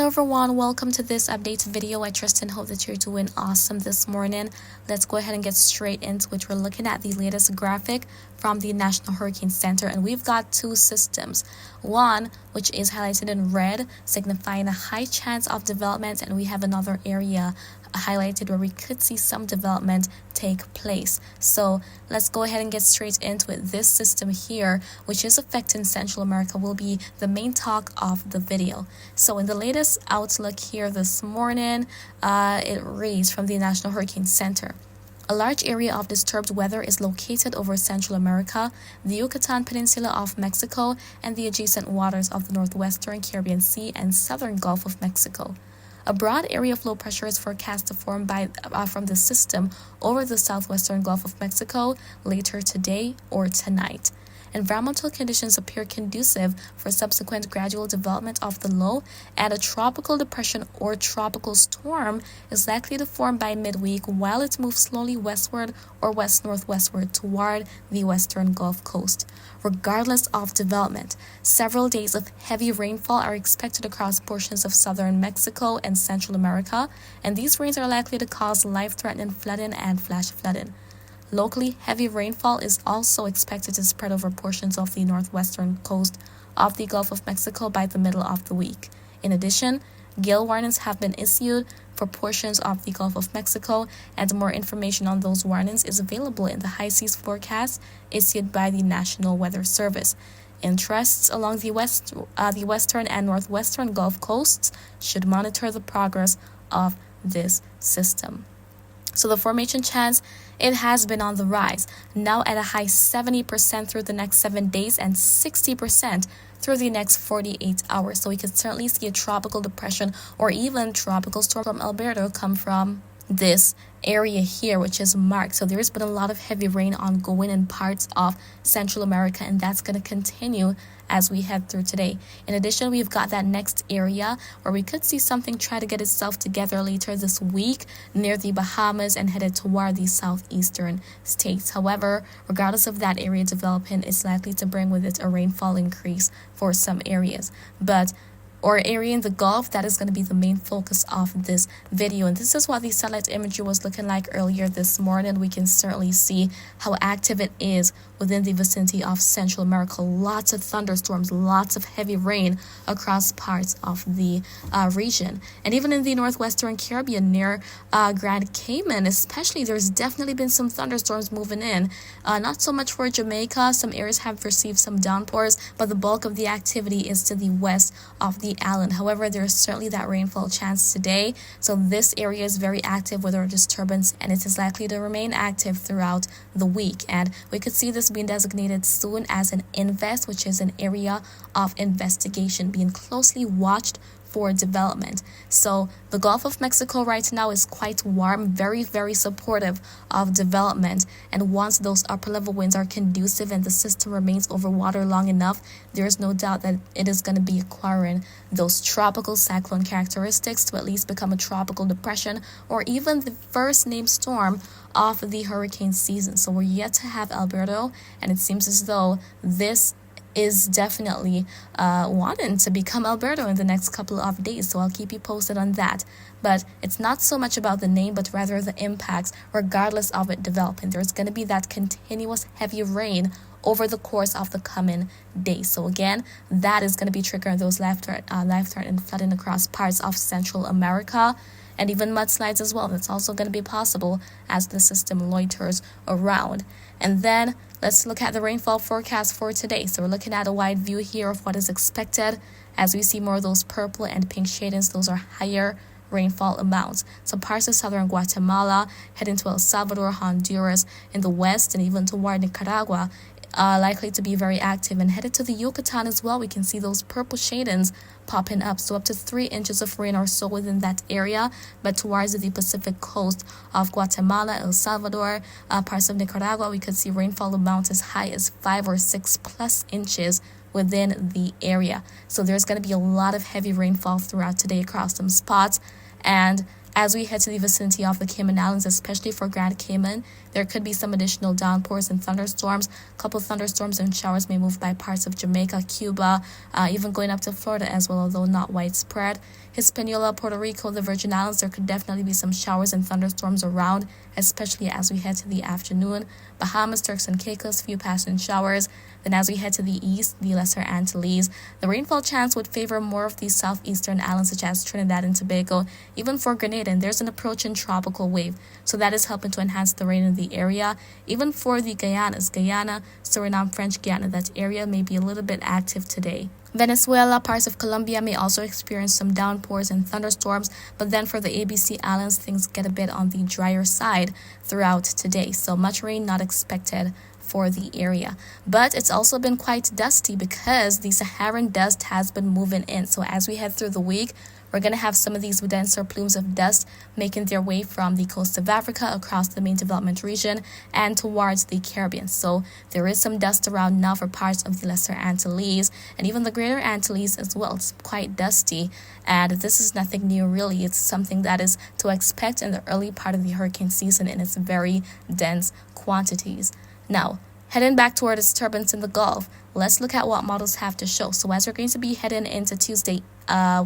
Hello everyone, welcome to this update video. I trust and hope that you're doing awesome this morning. Let's go ahead and get straight into it. We're looking at the latest graphic from the National Hurricane Center, and we've got two systems. One, which is highlighted in red, signifying a high chance of development, and we have another area highlighted where we could see some development take place. So let's go ahead and get straight into it. This system here, which is affecting Central America, will be the main talk of the video. So in the latest outlook here this morning, it reads from the National Hurricane Center: a large area of disturbed weather is located over Central America, the Yucatan Peninsula of Mexico, and the adjacent waters of the northwestern Caribbean Sea and southern Gulf of Mexico. A broad area of low pressure is forecast to form from the system over the southwestern Gulf of Mexico later today or tonight. Environmental conditions appear conducive for subsequent gradual development of the low, and a tropical depression or tropical storm is likely to form by midweek while it moves slowly westward or west-northwestward toward the western Gulf Coast. Regardless of development, several days of heavy rainfall are expected across portions of southern Mexico and Central America, and these rains are likely to cause life-threatening flooding and flash flooding. Locally, heavy rainfall is also expected to spread over portions of the northwestern coast of the Gulf of Mexico by the middle of the week. In addition, gale warnings have been issued for portions of the Gulf of Mexico, and more information on those warnings is available in the high seas forecast issued by the National Weather Service. Interests along the western and northwestern Gulf coasts should monitor the progress of this system. So the formation chance, it has been on the rise, now at a high 70% through the next 7 days and 60% through the next 48 hours. So we could certainly see a tropical depression or even tropical storm from Alberto come from this area here, which is marked. So there's been a lot of heavy rain ongoing in parts of Central America, and that's going to continue as we head through today. In addition, we've got that next area where we could see something try to get itself together later this week near the Bahamas and headed toward the southeastern states. However, regardless of that area developing, it's likely to bring with it a rainfall increase for some areas. Or area in the Gulf, that is going to be the main focus of this video. And this is what the satellite imagery was looking like earlier this morning. We can certainly see how active it is within the vicinity of Central America. Lots of thunderstorms, lots of heavy rain across parts of the region. And even in the northwestern Caribbean near Grand Cayman especially, there's definitely been some thunderstorms moving in. Not so much for Jamaica. Some areas have received some downpours, but the bulk of the activity is to the west of the island. However, there is certainly that rainfall chance today, so this area is very active with our disturbance, and it is likely to remain active throughout the week. And we could see this being designated soon as an invest, which is an area of investigation, being closely watched for development. So the Gulf of Mexico right now is quite warm, very, very supportive of development. And once those upper level winds are conducive and the system remains over water long enough, there is no doubt that it is going to be acquiring those tropical cyclone characteristics to at least become a tropical depression or even the first named storm of the hurricane season. So we're yet to have Alberto, and it seems as though this is definitely wanting to become Alberto in the next couple of days, so I'll keep you posted on that. But it's not so much about the name, but rather the impacts, regardless of it developing. There's going to be that continuous heavy rain over the course of the coming days. So again, that is going to be triggering those life-threatening flooding across parts of Central America, and even mudslides as well. That's also going to be possible as the system loiters around. And then let's look at the rainfall forecast for today. So we're looking at a wide view here of what is expected. As we see more of those purple and pink shadings, those are higher rainfall amounts. So parts of southern Guatemala, heading to El Salvador, Honduras in the west, and even toward Nicaragua, likely to be very active. And headed to the Yucatan as well, we can see those purple shadings popping up, so up to 3 inches of rain or so within that area. But towards the Pacific coast of Guatemala, El Salvador, parts of Nicaragua, we could see rainfall amounts as high as 5 or 6 plus inches within the area. So there's going to be a lot of heavy rainfall throughout today across some spots. And as we head to the vicinity of the Cayman Islands, especially for Grand Cayman, there could be some additional downpours and thunderstorms. A couple of thunderstorms and showers may move by parts of Jamaica, Cuba, even going up to Florida as well, although not widespread. Hispaniola, Puerto Rico, the Virgin Islands, there could definitely be some showers and thunderstorms around, especially as we head to the afternoon. Bahamas, Turks and Caicos, few passing showers. Then as we head to the east, the Lesser Antilles, the rainfall chance would favor more of the southeastern islands such as Trinidad and Tobago. Even for Grenada, and there's an approaching tropical wave, so that is helping to enhance the rain in the area. Even for the Guyanas, Guyana, Suriname, French Guiana, that area may be a little bit active today. Venezuela, parts of Colombia may also experience some downpours and thunderstorms, but then for the ABC Islands, things get a bit on the drier side throughout today, so much rain not expected for the area. But it's also been quite dusty because the Saharan dust has been moving in, so as we head through the week, we're going to have some of these denser plumes of dust making their way from the coast of Africa across the main development region and towards the Caribbean. So there is some dust around now for parts of the Lesser Antilles and even the Greater Antilles as well. It's quite dusty, and this is nothing new really. It's something that is to expect in the early part of the hurricane season in its very dense quantities. Now, heading back toward disturbance in the Gulf, let's look at what models have to show. So as we're going to be heading into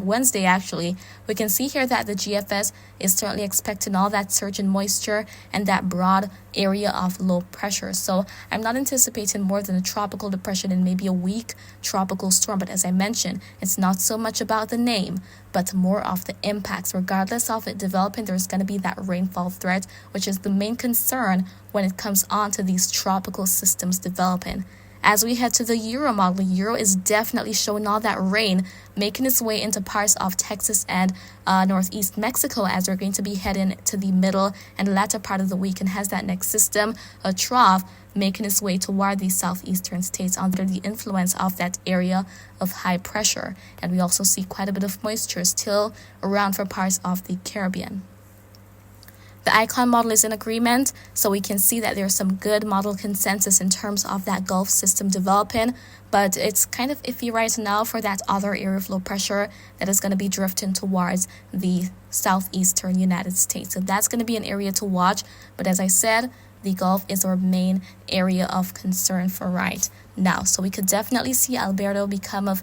Wednesday actually, we can see here that the GFS is certainly expecting all that surge in moisture and that broad area of low pressure. So I'm not anticipating more than a tropical depression and maybe a weak tropical storm. But as I mentioned, it's not so much about the name, but more of the impacts. Regardless of it developing, there's going to be that rainfall threat, which is the main concern when it comes on to these tropical systems developing. As we head to the Euro model, Euro is definitely showing all that rain making its way into parts of Texas and northeast Mexico as we're going to be heading to the middle and latter part of the week, and has that next system, a trough, making its way toward the southeastern states under the influence of that area of high pressure. And we also see quite a bit of moisture still around for parts of the Caribbean. The ICON model is in agreement, so we can see that there's some good model consensus in terms of that Gulf system developing, but it's kind of iffy right now for that other area of low pressure that is going to be drifting towards the southeastern United States. So that's going to be an area to watch, but as I said, the Gulf is our main area of concern for right now. So we could definitely see Alberto become of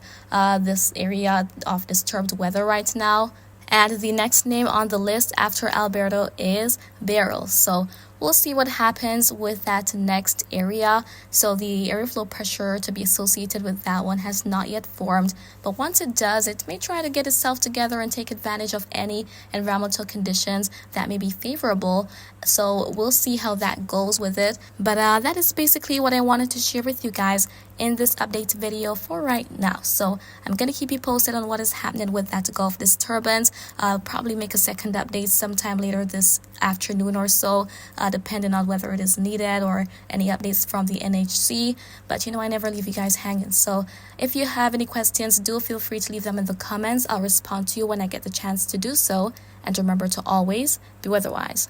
this area of disturbed weather right now. And the next name on the list after Alberto is Beryl. So we'll see what happens with that next area. So the area of low pressure to be associated with that one has not yet formed. But once it does, it may try to get itself together and take advantage of any environmental conditions that may be favorable. So we'll see how that goes with it. But that is basically what I wanted to share with you guys in this update video for right now. So I'm going to keep you posted on what is happening with that Gulf disturbance. I'll probably make a second update sometime later this afternoon or so, depending on whether it is needed or any updates from the NHC. But I never leave you guys hanging. So if you have any questions, do feel free to leave them in the comments. I'll respond to you when I get the chance to do so. And remember to always be weatherwise.